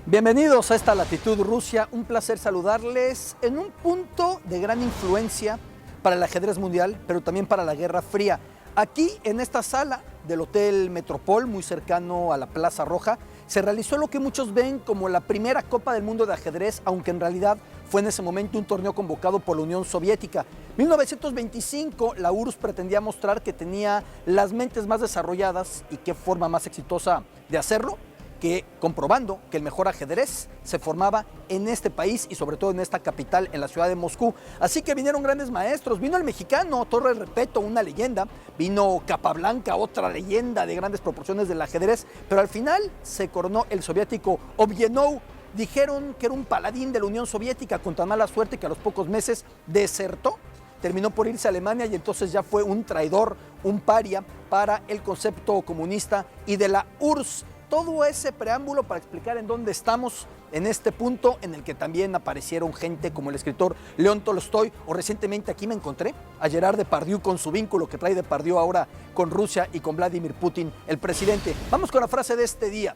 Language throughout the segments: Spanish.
Bienvenidos a esta Latitud Rusia, un placer saludarles en un punto de gran influencia para el ajedrez mundial, pero también para la Guerra Fría. Aquí, en esta sala del Hotel Metropol, muy cercano a la Plaza Roja, se realizó lo que muchos ven como la primera Copa del Mundo de ajedrez, aunque en realidad fue en ese momento un torneo convocado por la Unión Soviética. En 1925, la URSS pretendía mostrar que tenía las mentes más desarrolladas y qué forma más exitosa de hacerlo que comprobando que el mejor ajedrez se formaba en este país y sobre todo en esta capital, en la ciudad de Moscú. Así que vinieron grandes maestros, vino el mexicano Torre Repeto, una leyenda, vino Capablanca, otra leyenda de grandes proporciones del ajedrez, pero al final se coronó el soviético Ovienov. Dijeron que era un paladín de la Unión Soviética con tan mala suerte que a los pocos meses desertó, terminó por irse a Alemania y entonces ya fue un traidor, un paria para el concepto comunista y de la URSS. Todo ese preámbulo para explicar en dónde estamos en este punto en el que también aparecieron gente como el escritor León Tolstoy, o recientemente aquí me encontré a Gerard Depardieu con su vínculo que trae Depardieu ahora con Rusia y con Vladimir Putin, el presidente. Vamos con la frase de este día.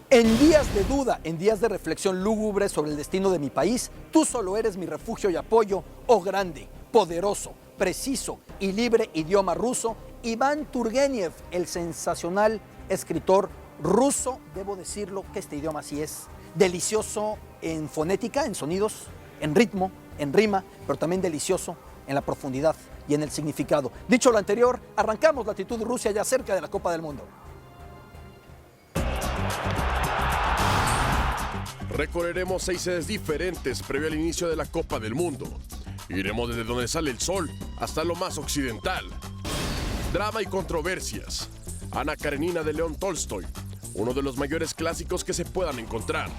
En días de duda, en días de reflexión lúgubre sobre el destino de mi país, tú solo eres mi refugio y apoyo, oh grande, poderoso, preciso y libre idioma ruso, Iván Turgeniev, el sensacional escritor ruso. Debo decirlo que este idioma sí es delicioso en fonética, en sonidos, en ritmo, en rima, pero también delicioso en la profundidad y en el significado. Dicho lo anterior, arrancamos Latitud Rusia ya cerca de la Copa del Mundo. Recorreremos 6 sedes diferentes previo al inicio de la Copa del Mundo. Iremos desde donde sale el sol hasta lo más occidental. Drama y controversias. Ana Karenina de León Tolstoy, uno de los mayores clásicos que se puedan encontrar.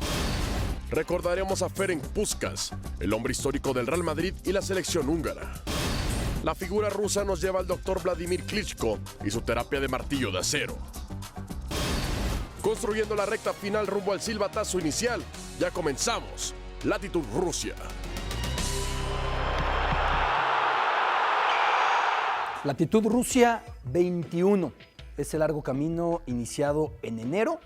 Recordaremos a Ferenc Puskás, el hombre histórico del Real Madrid y la selección húngara. La figura rusa nos lleva al doctor Vladimir Klitschko y su terapia de martillo de acero. Construyendo la recta final rumbo al silbatazo inicial, ya comenzamos Latitud Rusia. Latitud Rusia 21. Ese largo camino iniciado en enero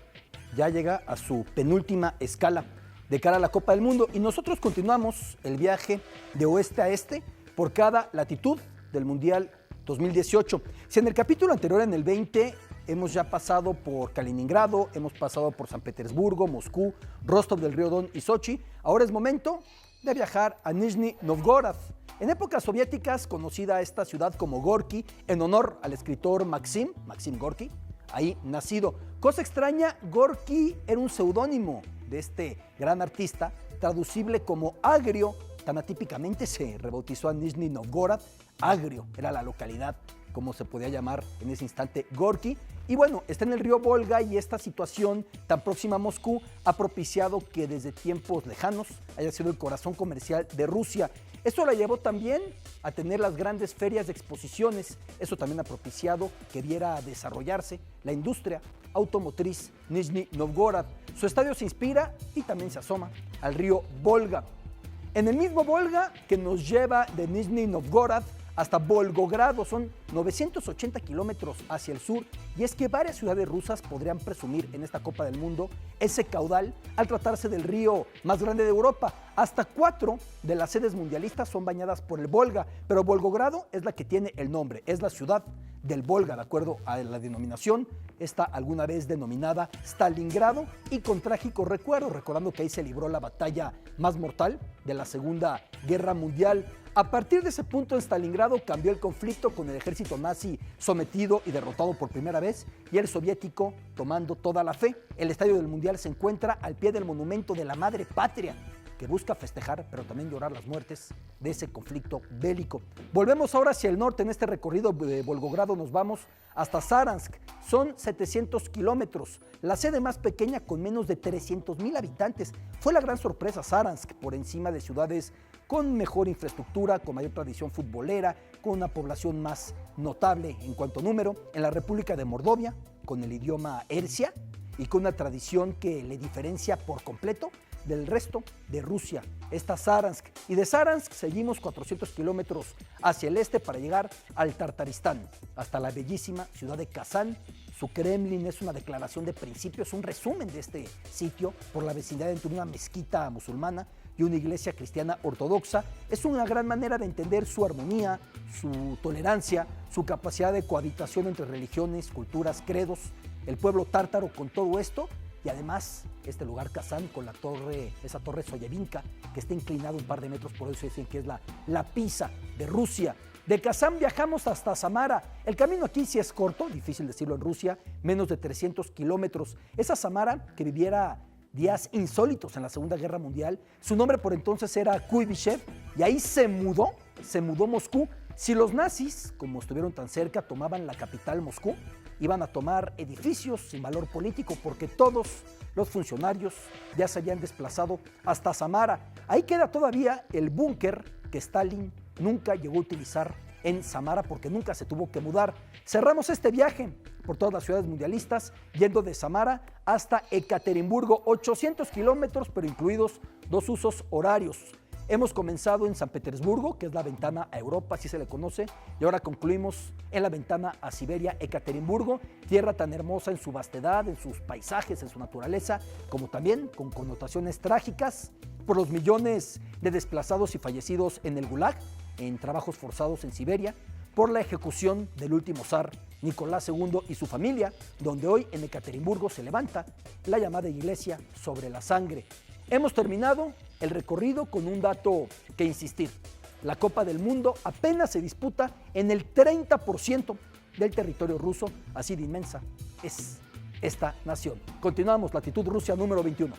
ya llega a su penúltima escala de cara a la Copa del Mundo y nosotros continuamos el viaje de oeste a este por cada latitud del Mundial 2018. Si en el capítulo anterior, en el 20, hemos ya pasado por Kaliningrado, hemos pasado por San Petersburgo, Moscú, Rostov del Río Don y Sochi, ahora es momento de viajar a Nizhny Novgorod. En épocas soviéticas, conocida esta ciudad como Gorky, en honor al escritor Maxim Gorky, ahí nacido. Cosa extraña, Gorky era un seudónimo de este gran artista, traducible como Agrio. Tan atípicamente se rebautizó a Nizhny Novgorod. Agrio era la localidad, como se podía llamar en ese instante Gorky. Y bueno, está en el río Volga y esta situación tan próxima a Moscú ha propiciado que desde tiempos lejanos haya sido el corazón comercial de Rusia. Esto la llevó también a tener las grandes ferias de exposiciones. Eso también ha propiciado que viera desarrollarse la industria automotriz Nizhny Novgorod. Su estadio se inspira y también se asoma al río Volga. En el mismo Volga que nos lleva de Nizhny Novgorod hasta Volgogrado, son 980 kilómetros hacia el sur, y es que varias ciudades rusas podrían presumir en esta Copa del Mundo ese caudal al tratarse del río más grande de Europa. Hasta 4 de las sedes mundialistas son bañadas por el Volga, pero Volgogrado es la que tiene el nombre, es la ciudad del Volga, de acuerdo a la denominación. Está alguna vez denominada Stalingrado y con trágico recuerdo, recordando que ahí se libró la batalla más mortal de la Segunda Guerra Mundial. A partir de ese punto en Stalingrado cambió el conflicto, con el ejército nazi sometido y derrotado por primera vez y el soviético tomando toda la fe. El estadio del Mundial se encuentra al pie del monumento de la Madre Patria, que busca festejar pero también llorar las muertes de ese conflicto bélico. Volvemos ahora hacia el norte. En este recorrido de Volgogrado nos vamos hasta Saransk. Son 700 kilómetros, la sede más pequeña con menos de 300,000 habitantes. Fue la gran sorpresa Saransk, por encima de ciudades con mejor infraestructura, con mayor tradición futbolera, con una población más notable en cuanto a número, en la República de Mordovia, con el idioma Ersia y con una tradición que le diferencia por completo del resto de Rusia, esta Saransk. Y de Saransk seguimos 400 kilómetros hacia el este para llegar al Tartaristán, hasta la bellísima ciudad de Kazán, Su Kremlin es una declaración de principios, un resumen de este sitio por la vecindad entre una mezquita musulmana y una iglesia cristiana ortodoxa. Es una gran manera de entender su armonía, su tolerancia, su capacidad de cohabitación entre religiones, culturas, credos, el pueblo tártaro con todo esto y además este lugar Kazán con la torre, esa torre Soyevinka que está inclinado un par de metros, por eso dicen que es la Pisa de Rusia. De Kazán viajamos hasta Samara. El camino aquí sí es corto, difícil decirlo en Rusia, menos de 300 kilómetros. Esa Samara que viviera días insólitos en la Segunda Guerra Mundial, su nombre por entonces era Kuibyshev y ahí se mudó Moscú. Si los nazis, como estuvieron tan cerca, tomaban la capital Moscú, iban a tomar edificios sin valor político porque todos los funcionarios ya se habían desplazado hasta Samara. Ahí queda todavía el búnker que Stalin nunca llegó a utilizar en Samara porque nunca se tuvo que mudar. Cerramos este viaje por todas las ciudades mundialistas, yendo de Samara hasta Ekaterimburgo, 800 kilómetros, pero incluidos 2 usos horarios. Hemos comenzado en San Petersburgo, que es la ventana a Europa, así se le conoce, y ahora concluimos en la ventana a Siberia, Ekaterimburgo, tierra tan hermosa en su vastedad, en sus paisajes, en su naturaleza, como también con connotaciones trágicas por los millones de desplazados y fallecidos en el Gulag, en trabajos forzados en Siberia, por la ejecución del último zar Nicolás II y su familia, donde hoy en Ekaterimburgo se levanta la llamada iglesia sobre la sangre. Hemos terminado el recorrido con un dato que insistir. La Copa del Mundo apenas se disputa en el 30% del territorio ruso, así de inmensa es esta nación. Continuamos, latitud Rusia número 21.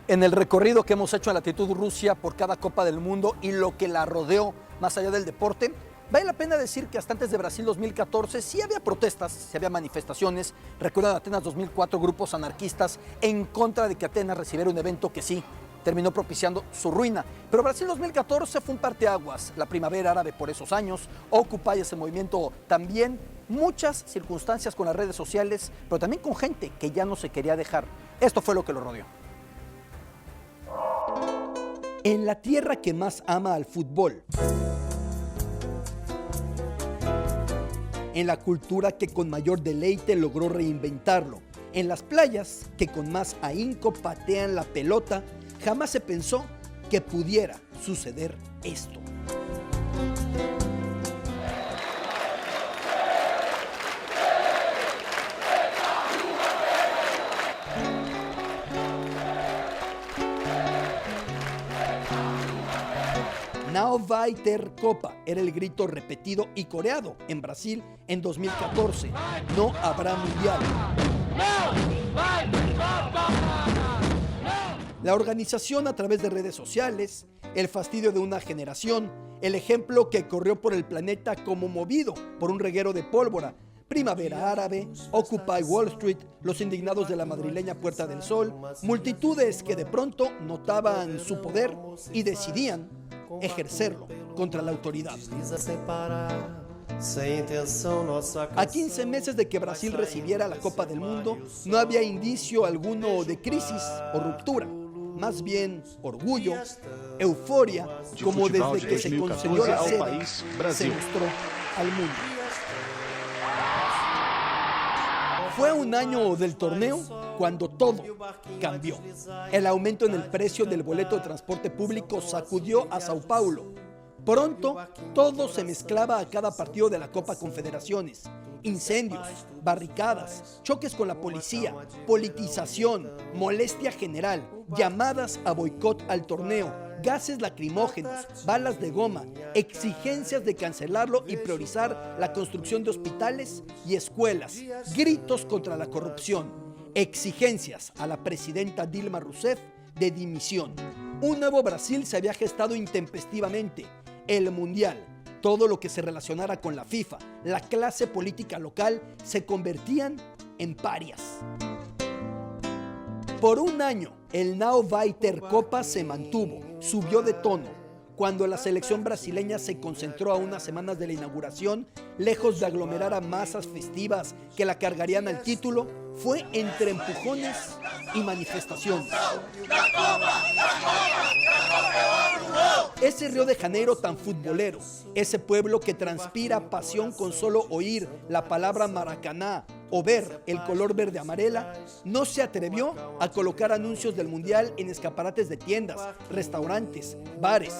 En el recorrido que hemos hecho en latitud Rusia por cada Copa del Mundo y lo que la rodeó más allá del deporte, vale la pena decir que hasta antes de Brasil 2014 sí había protestas, sí había manifestaciones. Recuerdan Atenas 2004, grupos anarquistas en contra de que Atenas recibiera un evento que sí terminó propiciando su ruina. Pero Brasil 2014 fue un parteaguas, la primavera árabe por esos años, Occupy ese movimiento también, muchas circunstancias con las redes sociales, pero también con gente que ya no se quería dejar. Esto fue lo que lo rodeó. En la tierra que más ama al fútbol, en la cultura que con mayor deleite logró reinventarlo, en las playas que con más ahínco patean la pelota, jamás se pensó que pudiera suceder esto. Não vai ter Copa era el grito repetido y coreado en Brasil en 2014. No habrá mundial. La organización a través de redes sociales, el fastidio de una generación, el ejemplo que corrió por el planeta como movido por un reguero de pólvora, Primavera Árabe, Occupy Wall Street, los indignados de la madrileña Puerta del Sol, multitudes que de pronto notaban su poder y decidían ejercerlo contra la autoridad. A 15 meses de que Brasil recibiera la Copa del Mundo, no había indicio alguno de crisis o ruptura, más bien orgullo, euforia, como desde que se concedió la sede, se mostró al mundo. Fue un año del torneo cuando todo cambió. El aumento en el precio del boleto de transporte público sacudió a Sao Paulo. Pronto, todo se mezclaba a cada partido de la Copa Confederaciones. Incendios, barricadas, choques con la policía, politización, molestia general, llamadas a boicot al torneo, gases lacrimógenos, balas de goma, exigencias de cancelarlo y priorizar la construcción de hospitales y escuelas, gritos contra la corrupción, exigencias a la presidenta Dilma Rousseff de dimisión. Un nuevo Brasil se había gestado intempestivamente. El Mundial, todo lo que se relacionara con la FIFA, la clase política local, se convertían en parias. Por un año, el Não vai ter Copa se mantuvo, subió de tono. Cuando la selección brasileña se concentró a unas semanas de la inauguración, lejos de aglomerar a masas festivas que la cargarían al título, fue entre empujones y manifestaciones. Ese Río de Janeiro tan futbolero, ese pueblo que transpira pasión con solo oír la palabra Maracaná o ver el color verde amarela, no se atrevió a colocar anuncios del Mundial en escaparates de tiendas, restaurantes, bares.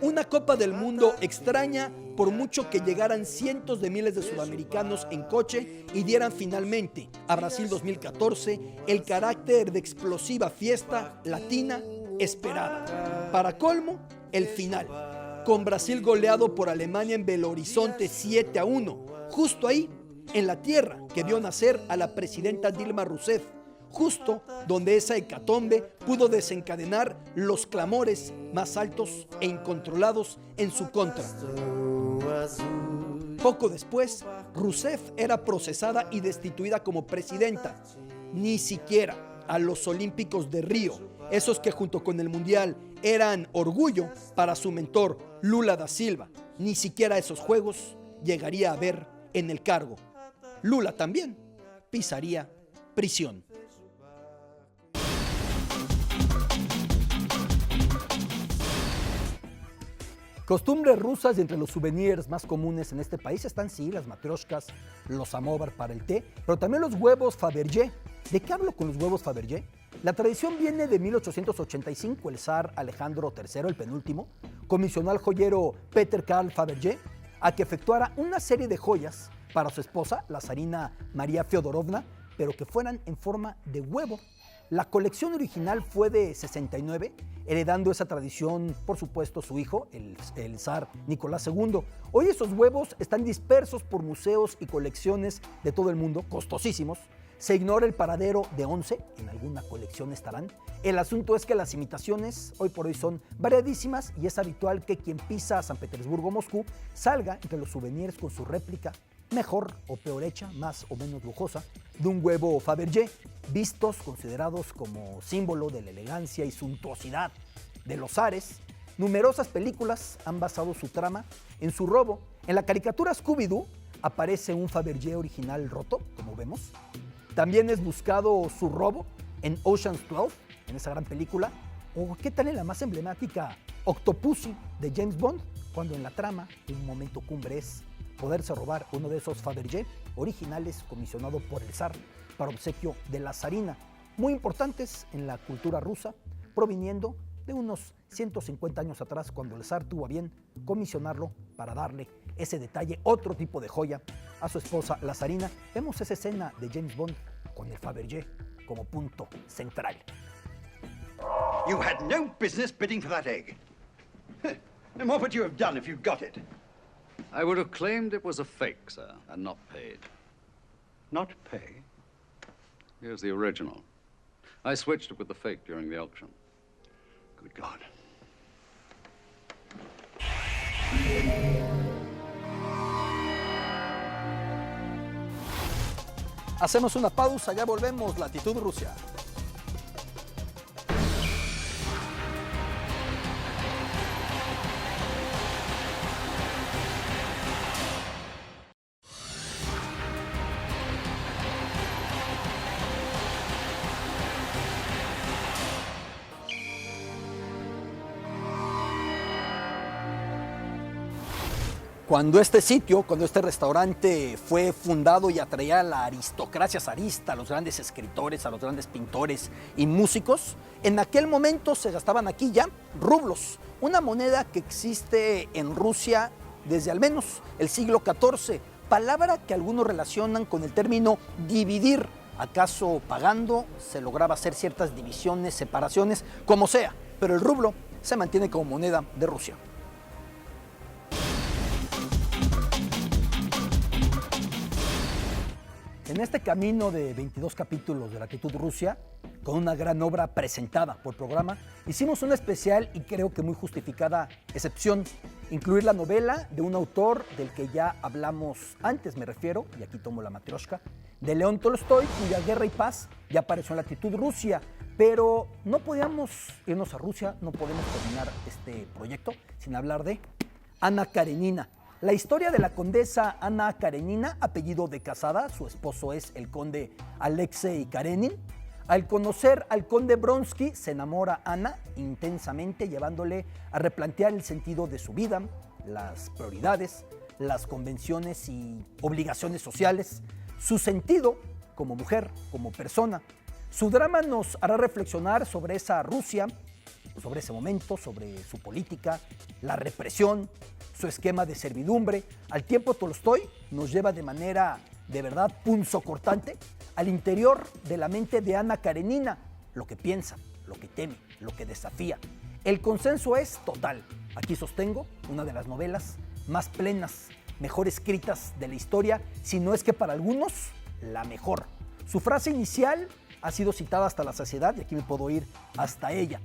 Una Copa del Mundo extraña por mucho que llegaran cientos de miles de sudamericanos en coche y dieran finalmente a Brasil 2014 el carácter de explosiva fiesta latina esperada. Para colmo, el final, con Brasil goleado por Alemania en Belo Horizonte 7-1, justo ahí, en la tierra que vio nacer a la presidenta Dilma Rousseff, justo donde esa hecatombe pudo desencadenar los clamores más altos e incontrolados en su contra. Poco después, Rousseff era procesada y destituida como presidenta. Ni siquiera a los Olímpicos de Río, esos que junto con el Mundial eran orgullo para su mentor Lula da Silva, ni siquiera a esos Juegos llegaría a ver en el cargo. Lula también pisaría prisión. Costumbres rusas, y entre los souvenirs más comunes en este país están, sí, las matrioshkas, los samovar para el té, pero también los huevos Fabergé. ¿De qué hablo con los huevos Fabergé? La tradición viene de 1885. El zar Alejandro III, el penúltimo, comisionó al joyero Peter Karl Fabergé a que efectuara una serie de joyas para su esposa, la zarina María Feodorovna, pero que fueran en forma de huevo. La colección original fue de 69, heredando esa tradición, por supuesto, su hijo, el zar Nicolás II. Hoy esos huevos están dispersos por museos y colecciones de todo el mundo, costosísimos. Se ignora el paradero de 11, en alguna colección estarán. El asunto es que las imitaciones hoy por hoy son variadísimas y es habitual que quien pisa San Petersburgo o Moscú salga entre los souvenirs con su réplica, mejor o peor hecha, más o menos lujosa, de un huevo Fabergé, vistos, considerados como símbolo de la elegancia y suntuosidad de los zares. Numerosas películas han basado su trama en su robo. En la caricatura Scooby-Doo aparece un Fabergé original roto, como vemos. También es buscado su robo en Ocean's 12, en esa gran película. O qué tal en la más emblemática Octopussy de James Bond, cuando en la trama, un momento cumbre es poderse robar uno de esos Fabergé originales comisionado por el zar para obsequio de la zarina, muy importantes en la cultura rusa, proviniendo de unos 150 años atrás, cuando el zar tuvo a bien comisionarlo para darle ese detalle, otro tipo de joya, a su esposa, la zarina. Vemos esa escena de James Bond con el Fabergé como punto central. You had no business bidding for that egg. And what would you have done if you'd got it? I would have claimed it was a fake, sir, and not paid. Not pay? Here's the original. I switched it with the fake during the auction. Good God. Hacemos una pausa, ya volvemos. Latitud Rusia. Cuando este restaurante fue fundado y atraía a la aristocracia zarista, a los grandes escritores, a los grandes pintores y músicos, en aquel momento se gastaban aquí ya rublos, una moneda que existe en Rusia desde al menos el siglo XIV, palabra que algunos relacionan con el término dividir. ¿Acaso pagando se lograba hacer ciertas divisiones, separaciones, como sea? Pero el rublo se mantiene como moneda de Rusia. En este camino de 22 capítulos de Latitud Rusia, con una gran obra presentada por programa, hicimos una especial y creo que muy justificada excepción, incluir la novela de un autor del que ya hablamos antes, me refiero, y aquí tomo la matrioshka, de León Tolstoy, cuya Guerra y Paz ya apareció en Latitud Rusia, pero no podíamos irnos a Rusia, no podemos terminar este proyecto sin hablar de Anna Karenina. La historia de la condesa Anna Karenina, apellido de casada, su esposo es el conde Alexei Karenin. Al conocer al conde Bronsky, se enamora Ana intensamente, llevándole a replantear el sentido de su vida, las prioridades, las convenciones y obligaciones sociales, su sentido como mujer, como persona. Su drama nos hará reflexionar sobre esa Rusia, sobre ese momento, sobre su política, la represión, su esquema de servidumbre. Al tiempo, Tolstói nos lleva de manera de verdad punzocortante al interior de la mente de Ana Karenina, lo que piensa, lo que teme, lo que desafía. El consenso es total. Aquí sostengo una de las novelas más plenas, mejor escritas de la historia, si no es que para algunos la mejor. Su frase inicial ha sido citada hasta la saciedad y aquí me puedo ir hasta ella.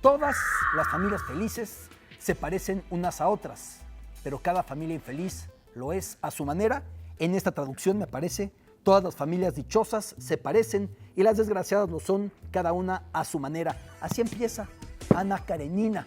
Todas las familias felices se parecen unas a otras, pero cada familia infeliz lo es a su manera. En esta traducción me parece, todas las familias dichosas se parecen y las desgraciadas lo son, cada una a su manera. Así empieza Ana Karenina.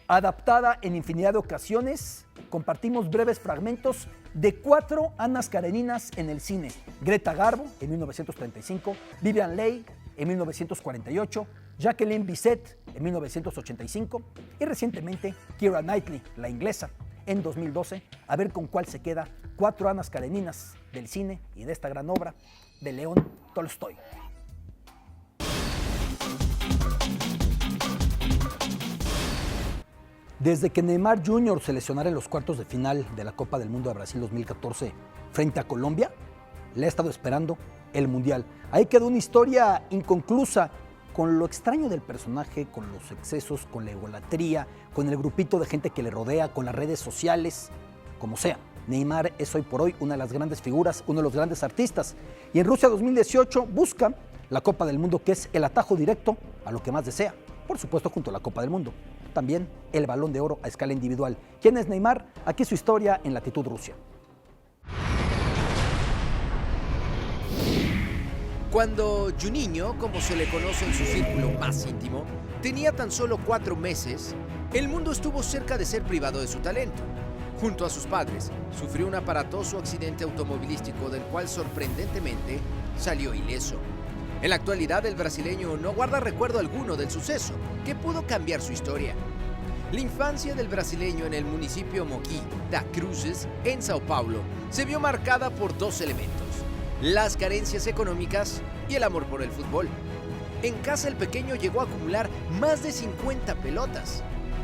Adaptada en infinidad de ocasiones, compartimos breves fragmentos de 4 Anas Kareninas en el cine. Greta Garbo en 1935, Vivian Leigh en 1948, Jacqueline Bisset en 1985 y recientemente Keira Knightley, la inglesa, en 2012, a ver con cuál se queda 4 Anas Kareninas del cine y de esta gran obra de León Tolstói. Desde que Neymar Jr. se lesionara en los cuartos de final de la Copa del Mundo de Brasil 2014 frente a Colombia, le ha estado esperando el Mundial. Ahí quedó una historia inconclusa, con lo extraño del personaje, con los excesos, con la egolatría, con el grupito de gente que le rodea, con las redes sociales, como sea. Neymar es hoy por hoy una de las grandes figuras, uno de los grandes artistas. Y en Rusia 2018 busca la Copa del Mundo, que es el atajo directo a lo que más desea. Por supuesto, junto a la Copa del Mundo. También el Balón de Oro a escala individual. ¿Quién es Neymar? Aquí su historia en Latitud Rusia. Cuando Juninho, como se le conoce en su círculo más íntimo, tenía tan solo 4 meses, el mundo estuvo cerca de ser privado de su talento. Junto a sus padres, sufrió un aparatoso accidente automovilístico del cual sorprendentemente salió ileso. En la actualidad, el brasileño no guarda recuerdo alguno del suceso, que pudo cambiar su historia. La infancia del brasileño en el municipio Mogi das Cruzes, en Sao Paulo, se vio marcada por 2 elementos: las carencias económicas y el amor por el fútbol. En casa, el pequeño llegó a acumular más de 50 pelotas.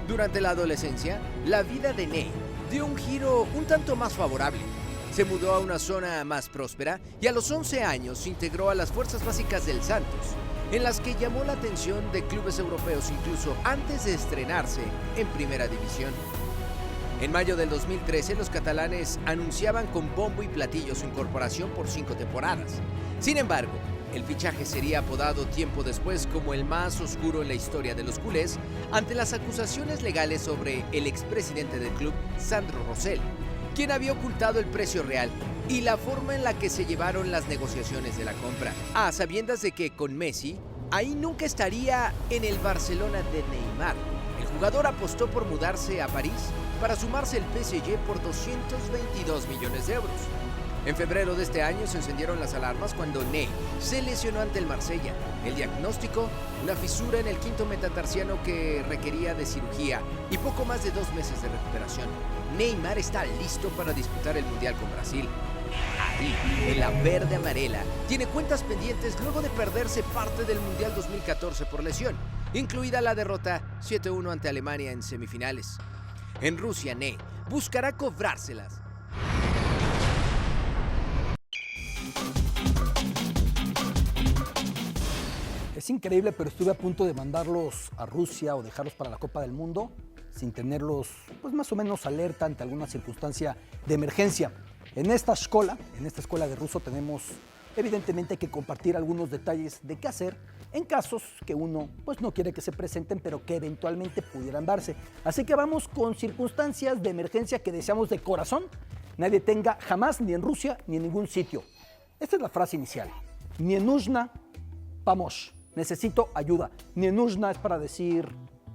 Durante la adolescencia, la vida de Ney dio un giro un tanto más favorable. Se mudó a una zona más próspera y a los 11 años se integró a las fuerzas básicas del Santos, en las que llamó la atención de clubes europeos incluso antes de estrenarse en Primera División. En mayo del 2013, los catalanes anunciaban con bombo y platillo su incorporación por 5 temporadas. Sin embargo, el fichaje sería apodado tiempo después como el más oscuro en la historia de los culés ante las acusaciones legales sobre el expresidente del club, Sandro Rosell, quien había ocultado el precio real y la forma en la que se llevaron las negociaciones de la compra. A sabiendas de que con Messi, ahí nunca estaría en el Barcelona de Neymar. El jugador apostó por mudarse a París para sumarse al PSG por 222 millones de euros. En febrero de este año se encendieron las alarmas cuando Ney se lesionó ante el Marsella. El diagnóstico, una fisura en el quinto metatarsiano que requería de cirugía y poco más de 2 meses de recuperación. Neymar está listo para disputar el Mundial con Brasil. Ahí, en la verde amarela, tiene cuentas pendientes luego de perderse parte del Mundial 2014 por lesión, incluida la derrota 7-1 ante Alemania en semifinales. En Rusia, Ney buscará cobrárselas. Es increíble, pero estuve a punto de mandarlos a Rusia o dejarlos para la Copa del Mundo sin tenerlos, pues más o menos alerta ante alguna circunstancia de emergencia. En esta escuela de ruso tenemos evidentemente que compartir algunos detalles de qué hacer en casos que uno pues no quiere que se presenten, pero que eventualmente pudieran darse. Así que vamos con circunstancias de emergencia que deseamos de corazón nadie tenga jamás, ni en Rusia ni en ningún sitio. Esta es la frase inicial. Nie нужна помощь. Necesito ayuda. Nie нужна es para decir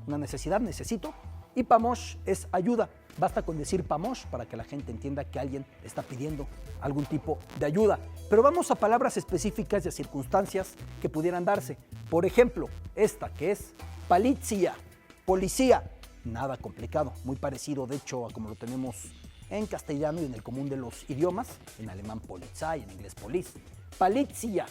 una necesidad, necesito. Y pamosh es ayuda. Basta con decir pamosh para que la gente entienda que alguien está pidiendo algún tipo de ayuda. Pero vamos a palabras específicas y a circunstancias que pudieran darse. Por ejemplo, esta que es palitzia, policía. Nada complicado, muy parecido de hecho a como lo tenemos en castellano y en el común de los idiomas, en alemán Polizei, en inglés police. Palitzia,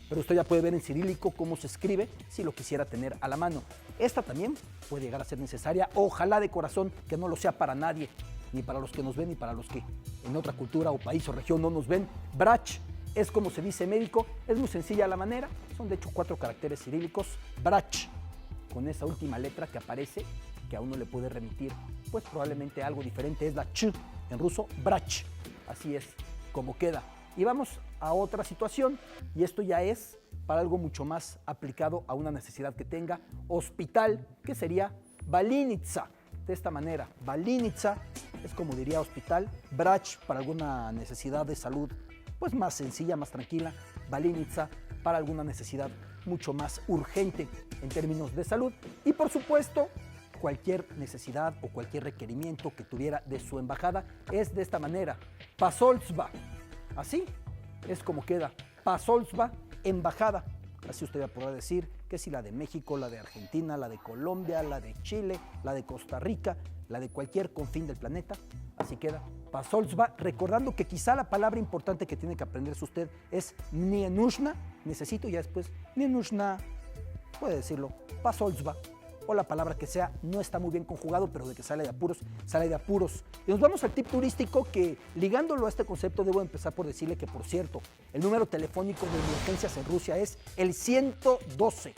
pero usted ya puede ver en cirílico cómo se escribe si lo quisiera tener a la mano. Esta también puede llegar a ser necesaria, ojalá de corazón que no lo sea para nadie, ni para los que nos ven ni para los que en otra cultura o país o región no nos ven. Brach es como se dice médico, es muy sencilla la manera, son de hecho 4 caracteres cirílicos, Brach, con esa última letra que aparece, que a uno le puede remitir, pues probablemente algo diferente, es la ch, en ruso, brach, así es como queda. Y vamos a otra situación, y esto ya es para algo mucho más aplicado a una necesidad que tenga, hospital, que sería balinitsa, de esta manera, balinitsa es como diría hospital, brach para alguna necesidad de salud, pues más sencilla, más tranquila, balinitsa para alguna necesidad mucho más urgente en términos de salud, y por supuesto, cualquier necesidad o cualquier requerimiento que tuviera de su embajada es de esta manera, pasolzba, así es como queda, pasolzba, embajada, así usted ya podrá decir que si la de México, la de Argentina, la de Colombia, la de Chile, la de Costa Rica, la de cualquier confín del planeta, así queda, pasolzba, recordando que quizá la palabra importante que tiene que aprenderse usted es nienushna, necesito, ya después, nienushna, puede decirlo, pasolzba, o la palabra que sea, no está muy bien conjugado, pero de que sale de apuros, sale de apuros. Y nos vamos al tip turístico que, ligándolo a este concepto, debo empezar por decirle que, por cierto, el número telefónico de emergencias en Rusia es el 112,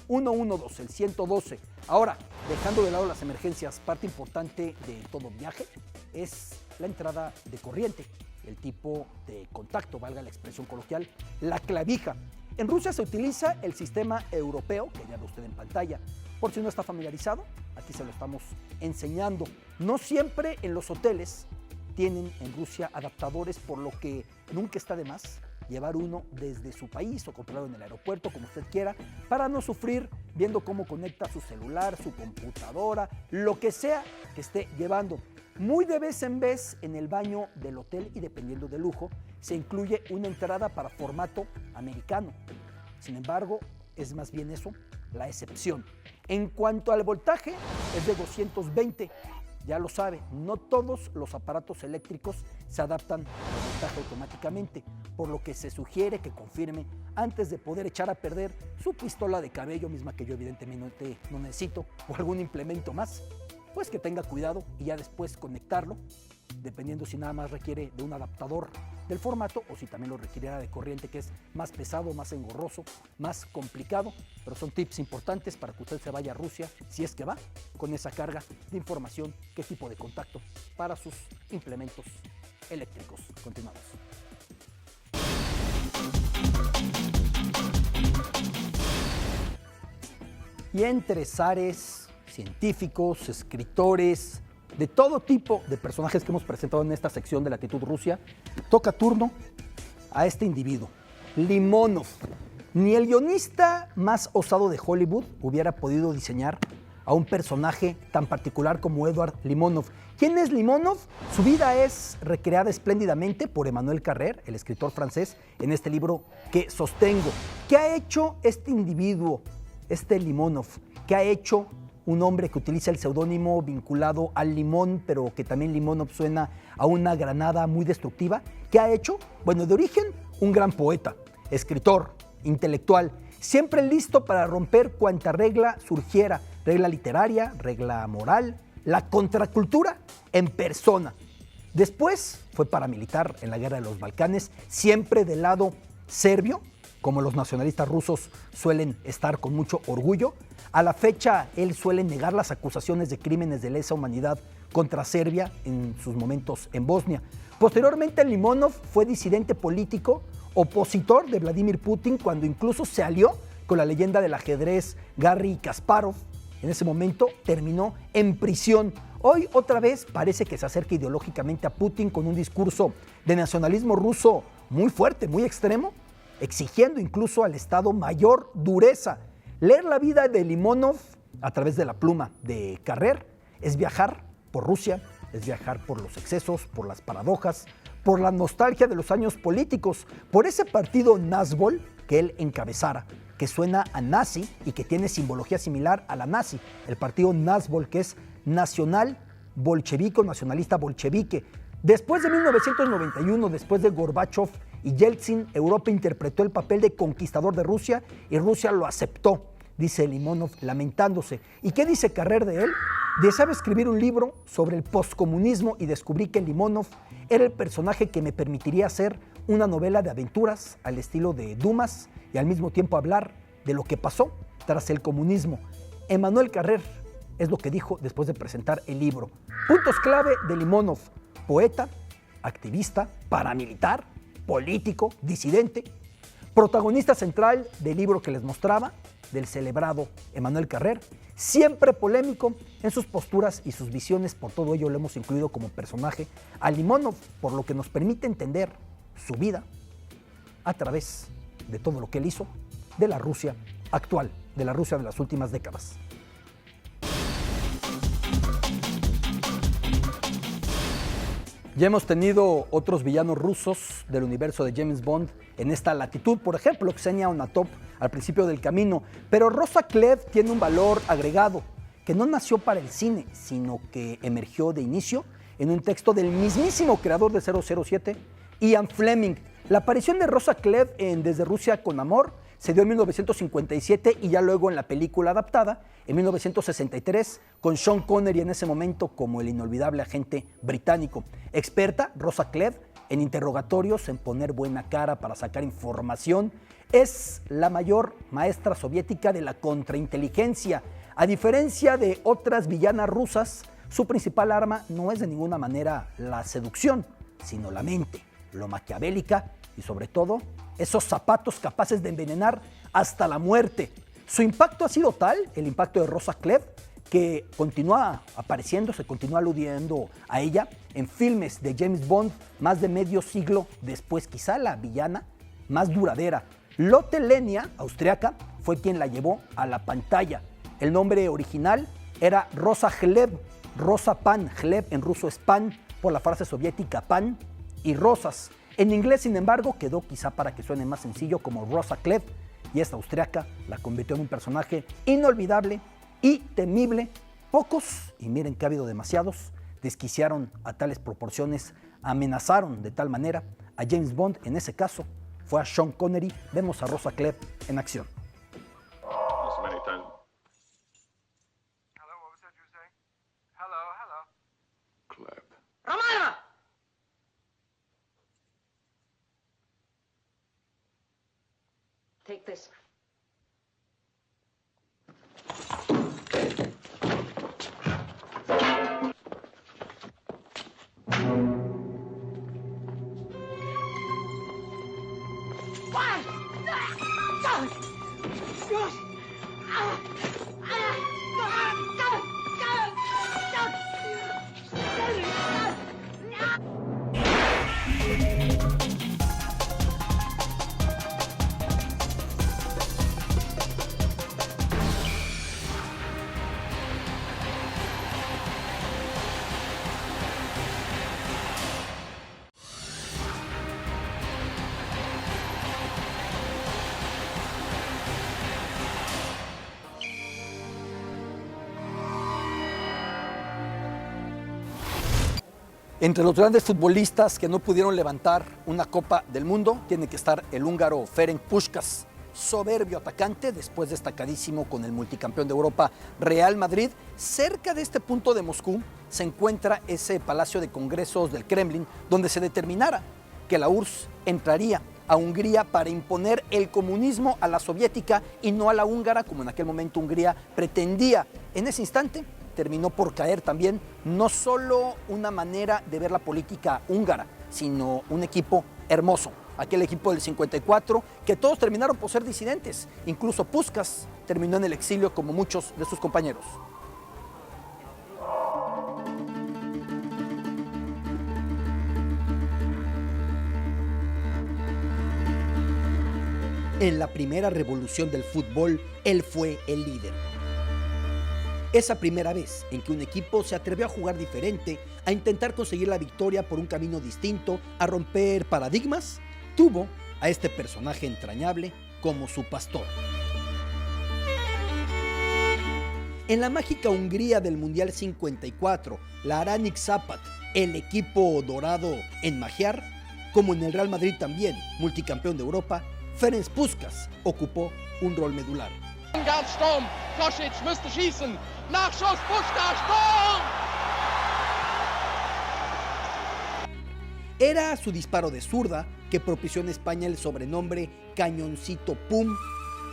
112, el 112. Ahora, dejando de lado las emergencias, parte importante de todo viaje es la entrada de corriente, el tipo de contacto, valga la expresión coloquial, la clavija. En Rusia se utiliza el sistema europeo, que ya ve usted en pantalla. Por si no está familiarizado, aquí se lo estamos enseñando. No siempre en los hoteles tienen en Rusia adaptadores, por lo que nunca está de más llevar uno desde su país o comprarlo en el aeropuerto, como usted quiera, para no sufrir viendo cómo conecta su celular, su computadora, lo que sea que esté llevando. Muy de vez en vez en el baño del hotel y dependiendo del lujo, se incluye una entrada para formato americano. Sin embargo, es más bien eso la excepción. En cuanto al voltaje, es de 220. Ya lo sabe, no todos los aparatos eléctricos se adaptan al voltaje automáticamente, por lo que se sugiere que confirme antes de poder echar a perder su pistola de cabello, misma que yo evidentemente no necesito, o algún implemento más, pues que tenga cuidado y ya después conectarlo, dependiendo si nada más requiere de un adaptador del formato o si también lo requiriera de corriente, que es más pesado, más engorroso, más complicado, pero son tips importantes para que usted se vaya a Rusia, si es que va, con esa carga de información, qué tipo de contacto para sus implementos eléctricos. Continuamos. Y entre zares, científicos, escritores, de todo tipo de personajes que hemos presentado en esta sección de Latitud Rusia, toca turno a este individuo, Limonov. Ni el guionista más osado de Hollywood hubiera podido diseñar a un personaje tan particular como Edward Limonov. ¿Quién es Limonov? Su vida es recreada espléndidamente por Emmanuel Carrère, el escritor francés, en este libro que sostengo. ¿Qué ha hecho este individuo, este Limonov? ¿Qué ha hecho un hombre que utiliza el seudónimo vinculado al limón, pero que también Limonov suena a una granada muy destructiva? ¿Qué ha hecho? Bueno, de origen, un gran poeta, escritor, intelectual, siempre listo para romper cuanta regla surgiera, regla literaria, regla moral, la contracultura en persona. Después fue paramilitar en la Guerra de los Balcanes, siempre del lado serbio, como los nacionalistas rusos suelen estar con mucho orgullo. A la fecha, él suele negar las acusaciones de crímenes de lesa humanidad contra Serbia en sus momentos en Bosnia. Posteriormente, Limonov fue disidente político, opositor de Vladimir Putin, cuando incluso se alió con la leyenda del ajedrez Garry Kasparov. En ese momento terminó en prisión. Hoy otra vez parece que se acerca ideológicamente a Putin con un discurso de nacionalismo ruso muy fuerte, muy extremo, exigiendo incluso al Estado mayor dureza. Leer la vida de Limonov a través de la pluma de Carrère Es viajar por Rusia, es viajar por los excesos, por las paradojas, por la nostalgia de los años políticos, por ese partido Nazbol que él encabezara, que suena a nazi y que tiene simbología similar a la nazi, el partido Nazbol, que es nacional bolchevique o nacionalista bolchevique. Después de 1991, después de Gorbachov y Yeltsin, Europa interpretó el papel de conquistador de Rusia y Rusia lo aceptó, dice Limonov lamentándose. ¿Y qué dice Carrer de él? Deseaba escribir un libro sobre el poscomunismo y descubrí que Limonov era el personaje que me permitiría hacer una novela de aventuras al estilo de Dumas y al mismo tiempo hablar de lo que pasó tras el comunismo. Emmanuel Carrer es lo que dijo después de presentar el libro. Puntos clave de Limonov: poeta, activista, paramilitar, político, disidente, protagonista central del libro que les mostraba, del celebrado Emmanuel Carrer, siempre polémico en sus posturas y sus visiones. Por todo ello lo hemos incluido como personaje a Limonov, por lo que nos permite entender su vida a través de todo lo que él hizo de la Rusia actual, de la Rusia de las últimas décadas. Ya hemos tenido otros villanos rusos del universo de James Bond en esta latitud, por ejemplo, Ksenia Onatop al principio del camino, pero Rosa Klebb tiene un valor agregado que no nació para el cine, sino que emergió de inicio en un texto del mismísimo creador de 007, Ian Fleming. La aparición de Rosa Klebb en Desde Rusia con Amor se dio en 1957 y ya luego en la película adaptada en 1963 con Sean Connery en ese momento como el inolvidable agente británico. Experta, Rosa Klebb, en interrogatorios, en poner buena cara para sacar información, es la mayor maestra soviética de la contrainteligencia. A diferencia de otras villanas rusas, su principal arma no es de ninguna manera la seducción, sino la mente, lo maquiavélica y sobre todo esos zapatos capaces de envenenar hasta la muerte. Su impacto ha sido tal, el impacto de Rosa Klebb, que continúa apareciendo, se continúa aludiendo a ella en filmes de James Bond más de medio siglo después, quizá la villana más duradera. Lotte Lenya, austriaca, fue quien la llevó a la pantalla. El nombre original era Rosa Gleb, Rosa Pan, Gleb en ruso es pan, por la frase soviética pan y rosas. En inglés, sin embargo, quedó quizá para que suene más sencillo como Rosa Klebb, y esta austriaca la convirtió en un personaje inolvidable y temible. Pocos, y miren que ha habido demasiados, desquiciaron a tales proporciones, amenazaron de tal manera a James Bond. En ese caso fue a Sean Connery. Vemos a Rosa Klebb en acción. Romana! Take this. Entre los grandes futbolistas que no pudieron levantar una Copa del Mundo, tiene que estar el húngaro Ferenc Puskás, soberbio atacante, después destacadísimo con el multicampeón de Europa Real Madrid. Cerca de este punto de Moscú se encuentra ese palacio de congresos del Kremlin, donde se determinara que la URSS entraría a Hungría para imponer el comunismo a la soviética y no a la húngara, como en aquel momento Hungría pretendía. En ese instante terminó por caer también no solo una manera de ver la política húngara, sino un equipo hermoso, aquel equipo del 54, que todos terminaron por ser disidentes. Incluso Puskás terminó en el exilio como muchos de sus compañeros. En la primera revolución del fútbol, él fue el líder. Esa primera vez en que un equipo se atrevió a jugar diferente, a intentar conseguir la victoria por un camino distinto, a romper paradigmas, tuvo a este personaje entrañable como su pastor. En la mágica Hungría del Mundial 54, la Aranik Zapad, el equipo dorado en magiar, como en el Real Madrid también, multicampeón de Europa, Ferenc Puskás ocupó un rol medular. Sturm, Kosic müsste schießen, Nachschuss, Puskás, Tor! Era su disparo de zurda que propició en España el sobrenombre Cañoncito Pum.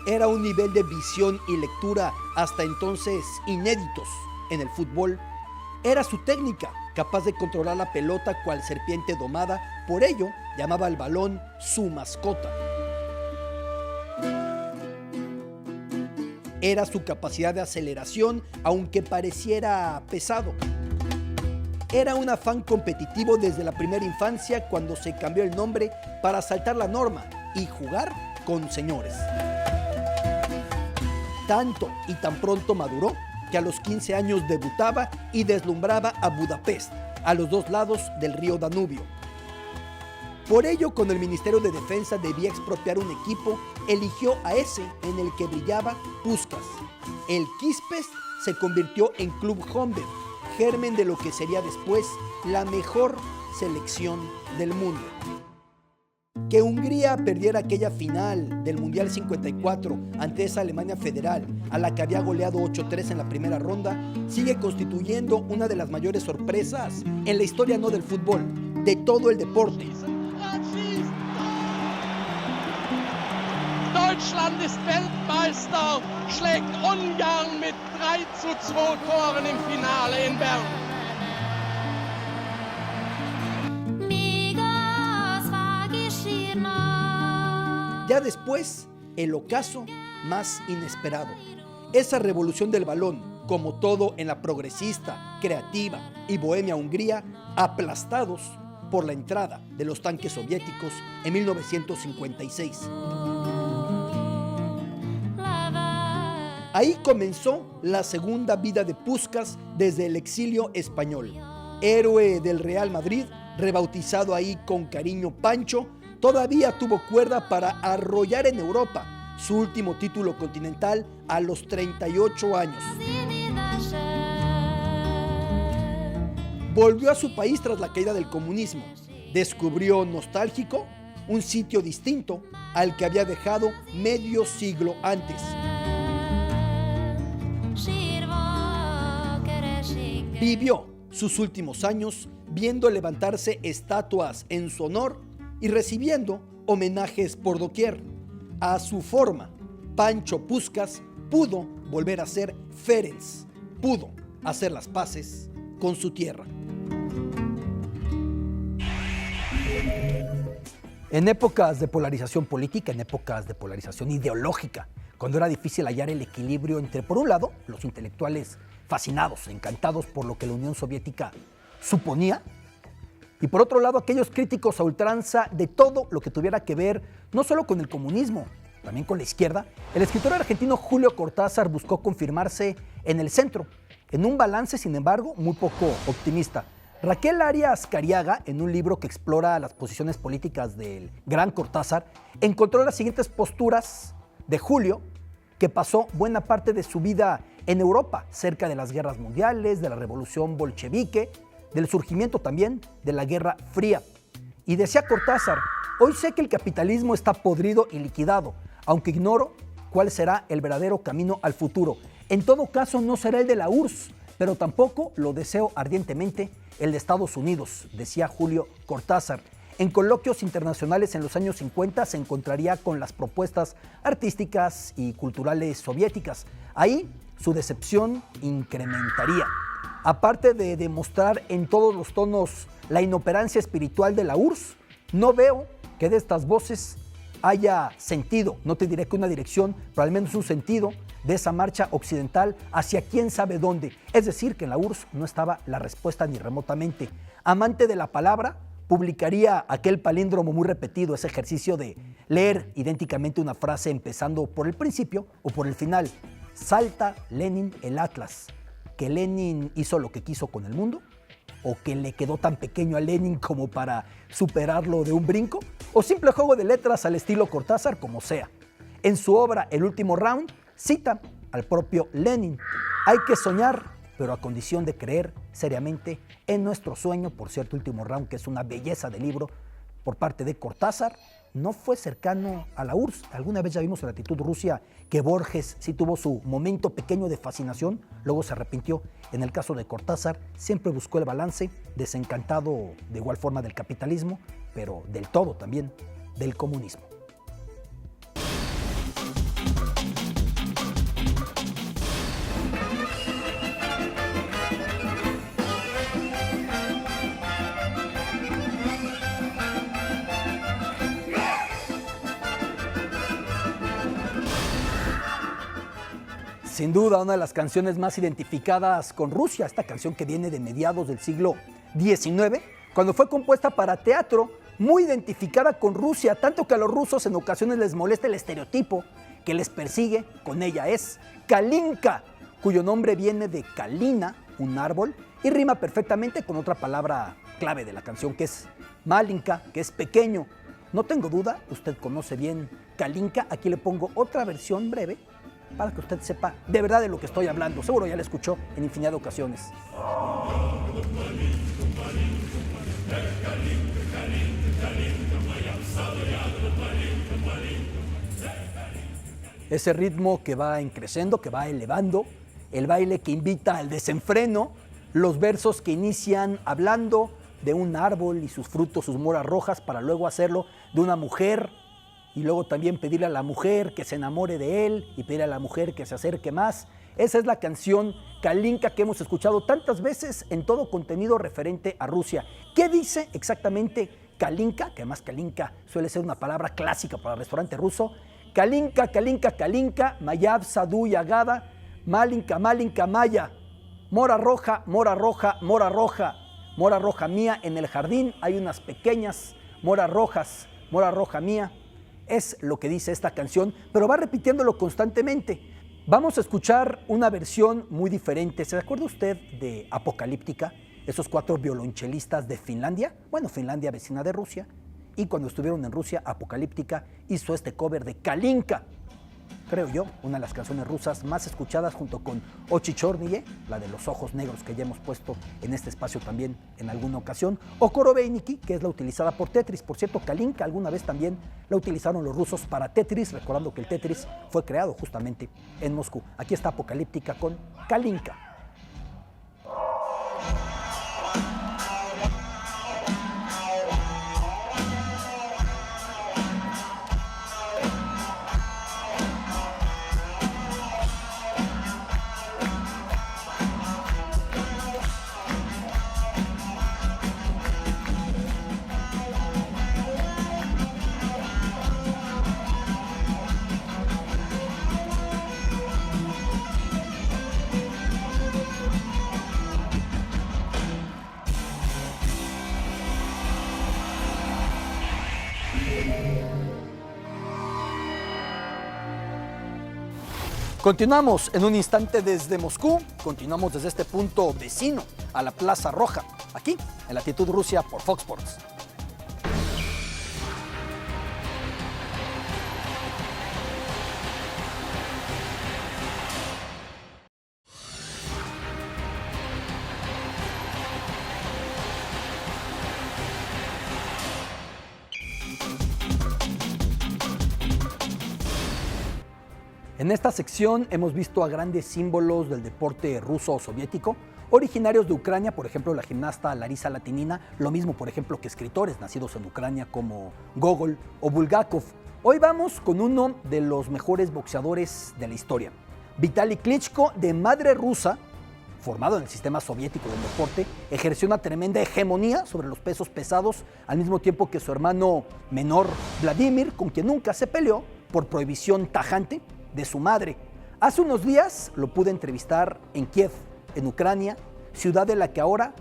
Era un nivel de visión y lectura hasta entonces inéditos en el fútbol. Era su técnica, capaz de controlar la pelota cual serpiente domada, por ello llamaba al balón su mascota. Era su capacidad de aceleración, aunque pareciera pesado. Era un afán competitivo desde la primera infancia, cuando se cambió el nombre para saltar la norma y jugar con señores. Tanto y tan pronto maduró que a los 15 años debutaba y deslumbraba a Budapest, a los dos lados del río Danubio. Por ello, cuando el Ministerio de Defensa debía expropiar un equipo, eligió a ese en el que brillaba Puskás. El Kispest se convirtió en Club Honvéd, germen de lo que sería después la mejor selección del mundo. Que Hungría perdiera aquella final del Mundial 54 ante esa Alemania federal, a la que había goleado 8-3 en la primera ronda, sigue constituyendo una de las mayores sorpresas en la historia no del fútbol, de todo el deporte. Deutschland ist Weltmeister, schlägt Ungarn mit 3-2 Toren im Finale in Bern. Ya después, el ocaso más inesperado. Esa revolución del balón, como todo en la progresista, creativa y bohemia Hungría, aplastados por la entrada de los tanques soviéticos en 1956. Ahí comenzó la segunda vida de Puskás desde el exilio español. Héroe del Real Madrid, rebautizado ahí con cariño Pancho, todavía tuvo cuerda para arrollar en Europa su último título continental a los 38 años. Volvió a su país tras la caída del comunismo. Descubrió nostálgico un sitio distinto al que había dejado medio siglo antes. Vivió sus últimos años viendo levantarse estatuas en su honor y recibiendo homenajes por doquier. A su forma, Pancho Puskás pudo volver a ser Ferenc, pudo hacer las paces con su tierra. En épocas de polarización política, en épocas de polarización ideológica, cuando era difícil hallar el equilibrio entre, por un lado, los intelectuales fascinados, encantados por lo que la Unión Soviética suponía, y por otro lado, aquellos críticos a ultranza de todo lo que tuviera que ver no solo con el comunismo, también con la izquierda, el escritor argentino Julio Cortázar buscó confirmarse en el centro, en un balance, sin embargo, muy poco optimista. Raquel Arias Cariaga, en un libro que explora las posiciones políticas del gran Cortázar, encontró las siguientes posturas de Julio, que pasó buena parte de su vida en Europa, cerca de las guerras mundiales, de la revolución bolchevique, del surgimiento también de la Guerra Fría. Y decía Cortázar: hoy sé que el capitalismo está podrido y liquidado, aunque ignoro cuál será el verdadero camino al futuro. En todo caso, no será el de la URSS, pero tampoco lo deseo ardientemente el de Estados Unidos, decía Julio Cortázar. En coloquios internacionales en los años 50 se encontraría con las propuestas artísticas y culturales soviéticas. Ahí su decepción incrementaría. Aparte de demostrar en todos los tonos la inoperancia espiritual de la URSS, no veo que de estas voces haya sentido, no te diré que una dirección, pero al menos un sentido de esa marcha occidental hacia quién sabe dónde. Es decir, que en la URSS no estaba la respuesta ni remotamente. Amante de la palabra, publicaría aquel palíndromo muy repetido, ese ejercicio de leer idénticamente una frase empezando por el principio o por el final. Salta Lenin el Atlas, que Lenin hizo lo que quiso con el mundo, o que le quedó tan pequeño a Lenin como para superarlo de un brinco, o simple juego de letras al estilo Cortázar, como sea. En su obra El último round cita al propio Lenin: hay que soñar, pero a condición de creer seriamente en nuestro sueño. Por cierto, Último Round, que es una belleza de libro por parte de Cortázar, no fue cercano a la URSS. Alguna vez ya vimos en Latitud Rusia que Borges sí tuvo su momento pequeño de fascinación, luego se arrepintió. En el caso de Cortázar, siempre buscó el balance, desencantado de igual forma del capitalismo, pero del todo también del comunismo. Sin duda, una de las canciones más identificadas con Rusia, esta canción que viene de mediados del siglo XIX, cuando fue compuesta para teatro, muy identificada con Rusia, tanto que a los rusos en ocasiones les molesta el estereotipo que les persigue con ella. Es Kalinka, cuyo nombre viene de Kalina, un árbol, y rima perfectamente con otra palabra clave de la canción, que es Malinka, que es pequeño. No tengo duda, usted conoce bien Kalinka. Aquí le pongo otra versión breve para que usted sepa de verdad de lo que estoy hablando. Seguro ya la escuchó en infinidad de ocasiones. Ese ritmo que va creciendo, que va elevando, el baile que invita al desenfreno, los versos que inician hablando de un árbol y sus frutos, sus moras rojas, para luego hacerlo de una mujer, y luego también pedirle a la mujer que se enamore de él y pedirle a la mujer que se acerque más. Esa es la canción Kalinka que hemos escuchado tantas veces en todo contenido referente a Rusia. ¿Qué dice exactamente Kalinka? Que además Kalinka suele ser una palabra clásica para el restaurante ruso. Kalinka, Kalinka, Kalinka, Mayav, Sadu, Yagada, Malinka, Malinka, Maya. Mora roja, mora roja, mora roja. Mora roja mía, en el jardín hay unas pequeñas moras rojas. Mora roja mía. Es lo que dice esta canción, pero va repitiéndolo constantemente. Vamos a escuchar una versión muy diferente. ¿Se acuerda usted de Apocalíptica? Esos 4 violonchelistas de Finlandia. Bueno, Finlandia vecina de Rusia. Y cuando estuvieron en Rusia, Apocalíptica hizo este cover de Kalinka. Creo yo, una de las canciones rusas más escuchadas junto con Ochi Chornille, la de los ojos negros que ya hemos puesto en este espacio también en alguna ocasión, o Korobeiniki, que es la utilizada por Tetris. Por cierto, Kalinka alguna vez también la utilizaron los rusos para Tetris, recordando que el Tetris fue creado justamente en Moscú. Aquí está Apocalíptica con Kalinka. Continuamos en un instante desde Moscú, continuamos desde este punto vecino a la Plaza Roja, aquí en Latitud Rusia por Fox Sports. En esta sección hemos visto a grandes símbolos del deporte ruso o soviético, originarios de Ucrania, por ejemplo la gimnasta Larisa Latinina, lo mismo por ejemplo que escritores nacidos en Ucrania como Gogol o Bulgakov. Hoy vamos con uno de los mejores boxeadores de la historia, Vitali Klitschko, de madre rusa, formado en el sistema soviético del deporte, ejerció una tremenda hegemonía sobre los pesos pesados, al mismo tiempo que su hermano menor Vladimir, con quien nunca se peleó por prohibición tajante de su madre. Hace unos días lo pude entrevistar en Kiev, en Ucrania, ciudad de la que ahora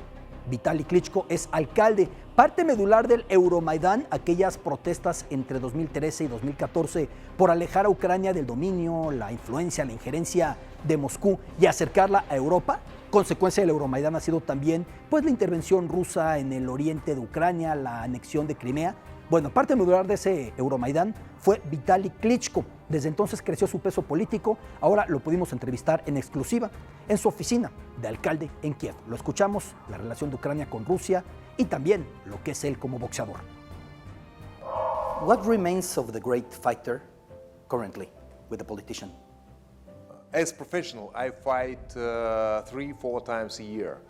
Vitaly Klitschko es alcalde, parte medular del Euromaidán, aquellas protestas entre 2013 y 2014 por alejar a Ucrania del dominio, la influencia, la injerencia de Moscú y acercarla a Europa. Consecuencia del Euromaidán ha sido también pues, la intervención rusa en el oriente de Ucrania, la anexión de Crimea. Bueno, parte medular de ese Euromaidán fue Vitaly Klitschko. Desde entonces creció su peso político. Ahora lo pudimos entrevistar en exclusiva en su oficina de alcalde en Kiev. Lo escuchamos, la relación de Ucrania con Rusia y también lo que es él como boxeador. What remains of the great fighter currently with the politician? As professional, I fight 3-4 times a year.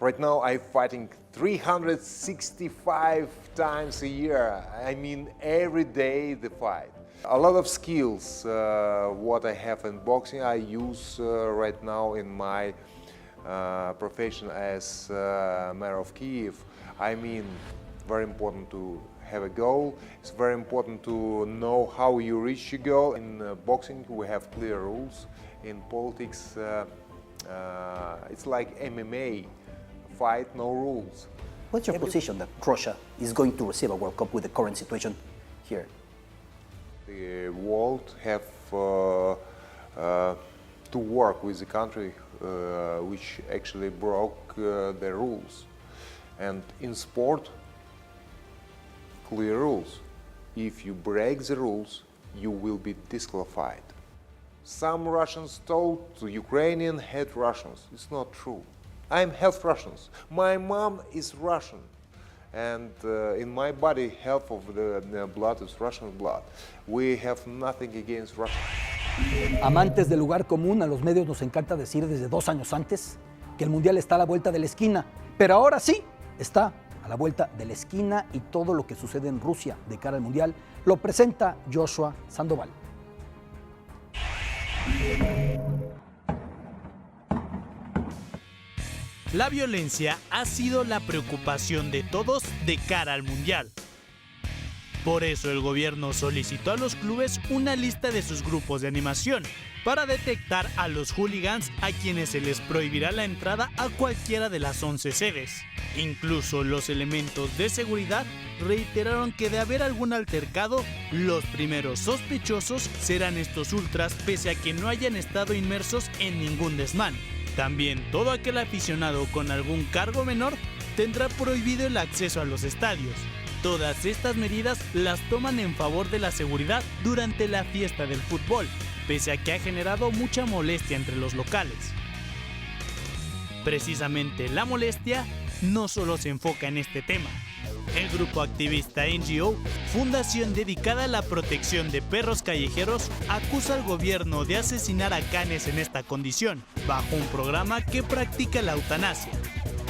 Right now, I'm fighting 365 times a year. I mean, every day the fight. A lot of skills, what I have in boxing, I use right now in my profession as mayor of Kyiv. I mean, very important to have a goal. It's very important to know how you reach your goal. In boxing, we have clear rules. In politics, it's like MMA. Fight, no rules. What's your position that Russia is going to receive a World Cup with the current situation here? The world have to work with the country which actually broke the rules. And in sport, clear rules. If you break the rules, you will be disqualified. Some Russians told Ukrainian hate Russians. It's not true. I'm half Russian. My mom is Russian, and in my body, half of the blood is Russian blood. We have nothing against Russia. Amantes del lugar común, a los medios nos encanta decir desde 2 años antes que el Mundial está a la vuelta de la esquina, pero ahora sí está a la vuelta de la esquina y todo lo que sucede en Rusia de cara al Mundial lo presenta Joshua Sandoval. La violencia ha sido la preocupación de todos de cara al Mundial. Por eso el gobierno solicitó a los clubes una lista de sus grupos de animación para detectar a los hooligans a quienes se les prohibirá la entrada a cualquiera de las 11 sedes. Incluso los elementos de seguridad reiteraron que de haber algún altercado, los primeros sospechosos serán estos ultras pese a que no hayan estado inmersos en ningún desmán. También todo aquel aficionado con algún cargo menor tendrá prohibido el acceso a los estadios. Todas estas medidas las toman en favor de la seguridad durante la fiesta del fútbol, pese a que ha generado mucha molestia entre los locales. Precisamente la molestia no solo se enfoca en este tema. El grupo activista NGO, fundación dedicada a la protección de perros callejeros, acusa al gobierno de asesinar a canes en esta condición, bajo un programa que practica la eutanasia.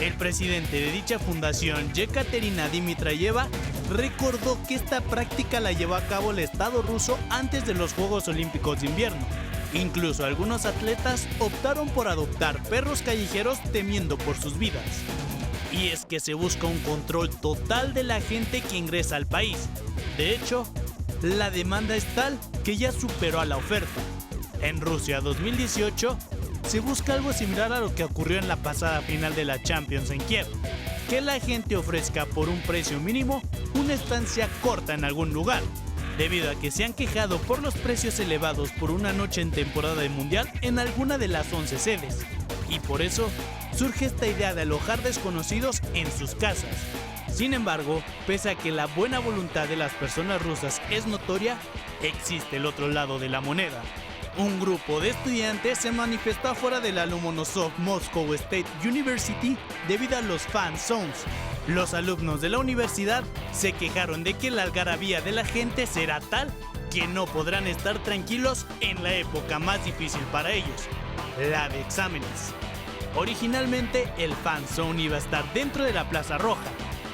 El presidente de dicha fundación, Yekaterina Dimitrayeva, recordó que esta práctica la llevó a cabo el Estado ruso antes de los Juegos Olímpicos de Invierno. Incluso algunos atletas optaron por adoptar perros callejeros temiendo por sus vidas. Y es que se busca un control total de la gente que ingresa al país. De hecho, la demanda es tal que ya superó a la oferta. En Rusia 2018, se busca algo similar a lo que ocurrió en la pasada final de la Champions en Kiev, que la gente ofrezca por un precio mínimo una estancia corta en algún lugar, debido a que se han quejado por los precios elevados por una noche en temporada de Mundial en alguna de las 11 sedes. Y por eso surge esta idea de alojar desconocidos en sus casas. Sin embargo, pese a que la buena voluntad de las personas rusas es notoria, existe el otro lado de la moneda. Un grupo de estudiantes se manifestó afuera de la Lomonosov Moscow State University debido a los fan zones. Los alumnos de la universidad se quejaron de que la algarabía de la gente será tal que no podrán estar tranquilos en la época más difícil para ellos, la de exámenes. Originalmente el fan zone iba a estar dentro de la Plaza Roja,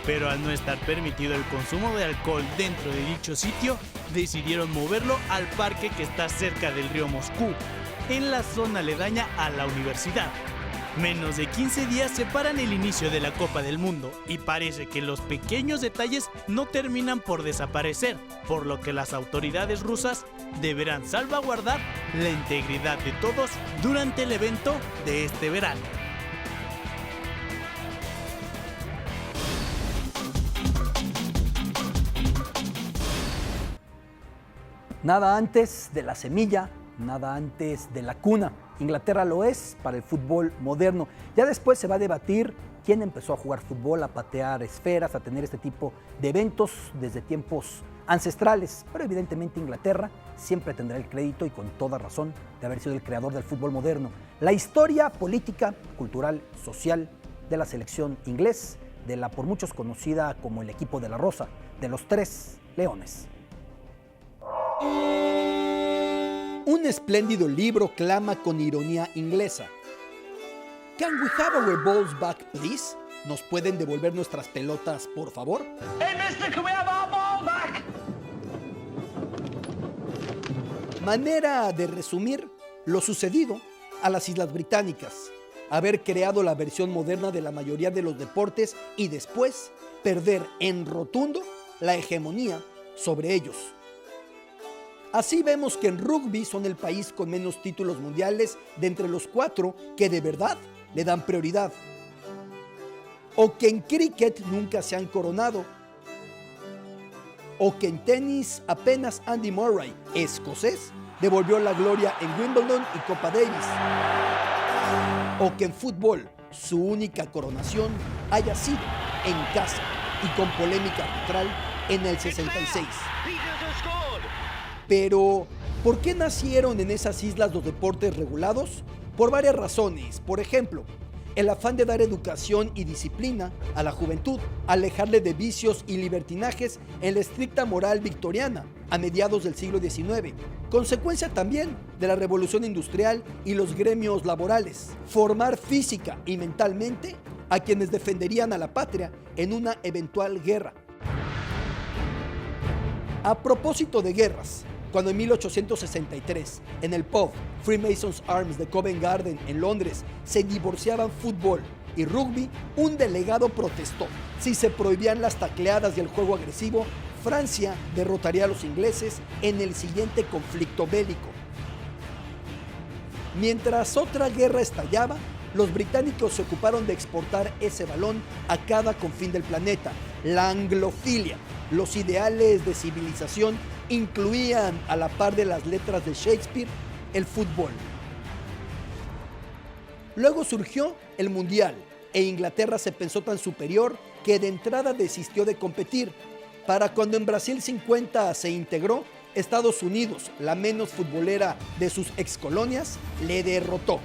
pero al no estar permitido el consumo de alcohol dentro de dicho sitio, decidieron moverlo al parque que está cerca del río Moscú, en la zona aledaña a la universidad. Menos de 15 días separan el inicio de la Copa del Mundo y parece que los pequeños detalles no terminan por desaparecer, por lo que las autoridades rusas deberán salvaguardar la integridad de todos durante el evento de este verano. Nada antes de la semilla, nada antes de la cuna. Inglaterra lo es para el fútbol moderno. Ya después se va a debatir quién empezó a jugar fútbol, a patear esferas, a tener este tipo de eventos desde tiempos ancestrales. Pero evidentemente Inglaterra siempre tendrá el crédito, y con toda razón, de haber sido el creador del fútbol moderno. La historia política, cultural, social de la selección inglés, de la por muchos conocida como el equipo de la Rosa, de los Tres Leones. Un espléndido libro clama con ironía inglesa: "Can we have our balls back, please? ¿Nos pueden devolver nuestras pelotas, por favor?" Hey, mister, can we have our ball back? Manera de resumir lo sucedido a las Islas Británicas: haber creado la versión moderna de la mayoría de los deportes y después perder en rotundo la hegemonía sobre ellos. Así vemos que en rugby son el país con menos títulos mundiales de entre los 4 que de verdad le dan prioridad. O que en cricket nunca se han coronado. O que en tenis apenas Andy Murray, escocés, devolvió la gloria en Wimbledon y Copa Davis. O que en fútbol su única coronación haya sido en casa y con polémica arbitral en el 66. Pero, ¿por qué nacieron en esas islas los deportes regulados? Por varias razones. Por ejemplo, el afán de dar educación y disciplina a la juventud, alejarle de vicios y libertinajes en la estricta moral victoriana a mediados del siglo XIX. Consecuencia también de la revolución industrial y los gremios laborales. Formar física y mentalmente a quienes defenderían a la patria en una eventual guerra. A propósito de guerras, cuando en 1863, en el pub Freemasons Arms de Covent Garden en Londres, se divorciaban fútbol y rugby, un delegado protestó. Si se prohibían las tacleadas y el juego agresivo, Francia derrotaría a los ingleses en el siguiente conflicto bélico. Mientras otra guerra estallaba, los británicos se ocuparon de exportar ese balón a cada confín del planeta. La anglofilia, los ideales de civilización, incluían, a la par de las letras de Shakespeare, el fútbol. Luego surgió el Mundial e Inglaterra se pensó tan superior que de entrada desistió de competir. Para cuando en Brasil 50 se integró, Estados Unidos, la menos futbolera de sus excolonias, le derrotó.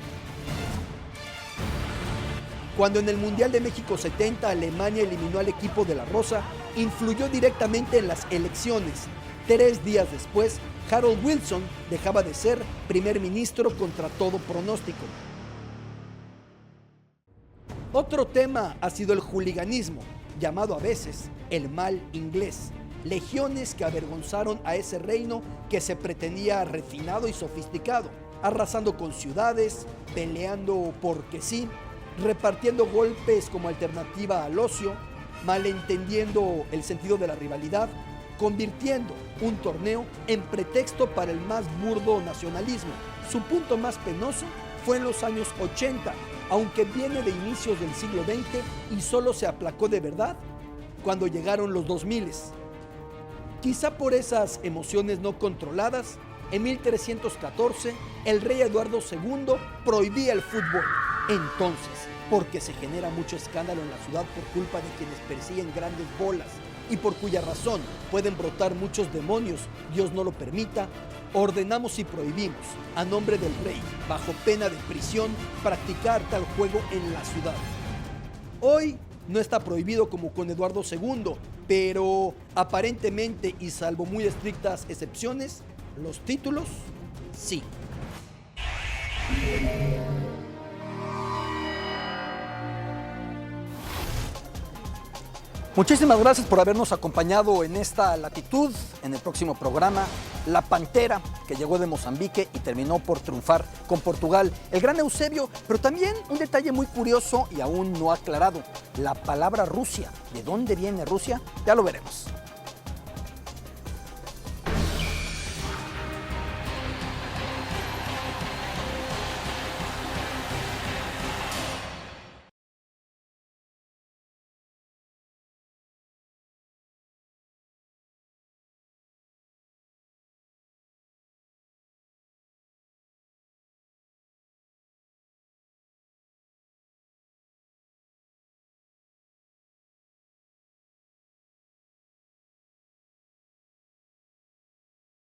Cuando en el Mundial de México 70 Alemania eliminó al equipo de la Rosa, influyó directamente en las elecciones. 3 días después, Harold Wilson dejaba de ser primer ministro contra todo pronóstico. Otro tema ha sido el hooliganismo, llamado a veces el mal inglés. Legiones que avergonzaron a ese reino que se pretendía refinado y sofisticado, arrasando con ciudades, peleando porque sí, repartiendo golpes como alternativa al ocio, malentendiendo el sentido de la rivalidad, convirtiendo un torneo en pretexto para el más burdo nacionalismo. Su punto más penoso fue en los años 80, aunque viene de inicios del siglo XX y solo se aplacó de verdad cuando llegaron los 2000. Quizá por esas emociones no controladas, en 1314 el rey Eduardo II prohibía el fútbol. Entonces, porque se genera mucho escándalo en la ciudad por culpa de quienes persiguen grandes bolas y por cuya razón pueden brotar muchos demonios, Dios no lo permita, ordenamos y prohibimos, a nombre del rey, bajo pena de prisión, practicar tal juego en la ciudad. Hoy no está prohibido como con Eduardo II, pero aparentemente y salvo muy estrictas excepciones, los títulos sí. Muchísimas gracias por habernos acompañado en esta latitud. En el próximo programa, la Pantera, que llegó de Mozambique y terminó por triunfar con Portugal. El gran Eusebio, pero también un detalle muy curioso y aún no aclarado. La palabra Rusia, ¿de dónde viene Rusia? Ya lo veremos.